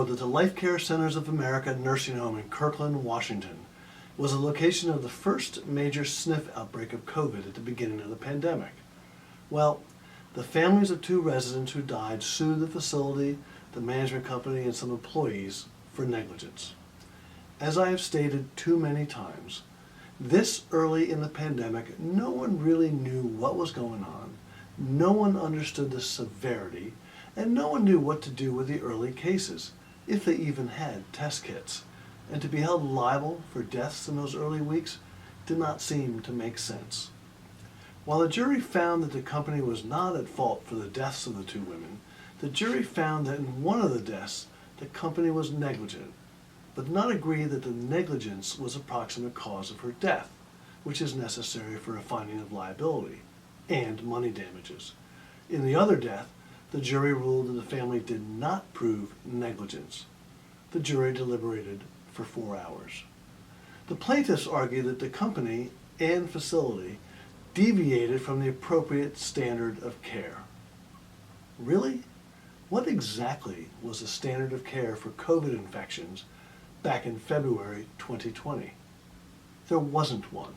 that the Life Care Centers of America nursing home in Kirkland, Washington, was the location of the first major sniff outbreak of COVID at the beginning of the pandemic. Well, the families of 2 residents who died sued the facility, the management company, and some employees for negligence. As I have stated too many times, this early in the pandemic, no one really knew what was going on, no one understood the severity, and no one knew what to do with the early cases, if they even had test kits. And to be held liable for deaths in those early weeks did not seem to make sense. While the jury found that the company was not at fault for the deaths of the 2 women, the jury found that in one of the deaths, the company was negligent, but did not agree that the negligence was a proximate cause of her death, which is necessary for a finding of liability and money damages. In the other death, the jury ruled that the family did not prove negligence. The jury deliberated for 4 hours. The plaintiffs argued that the company and facility deviated from the appropriate standard of care. Really? What exactly was the standard of care for COVID infections back in February 2020? There wasn't one.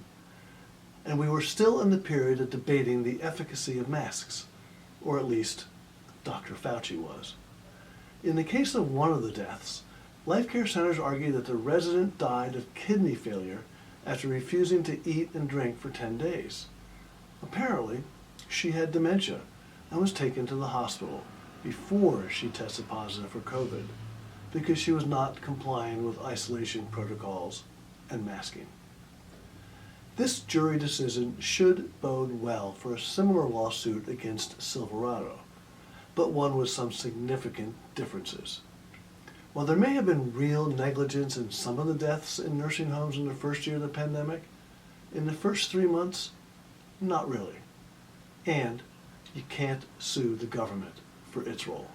And we were still in the period of debating the efficacy of masks, or at least Dr. Fauci was. In the case of one of the deaths, Life Care Centers argued that the resident died of kidney failure after refusing to eat and drink for 10 days. Apparently, she had dementia and was taken to the hospital before she tested positive for COVID because she was not complying with isolation protocols and masking. This jury decision should bode well for a similar lawsuit against Silverado, but one with some significant differences. While there may have been real negligence in some of the deaths in nursing homes in the first year of the pandemic, in the first 3 months, not really. And you can't sue the government for its role.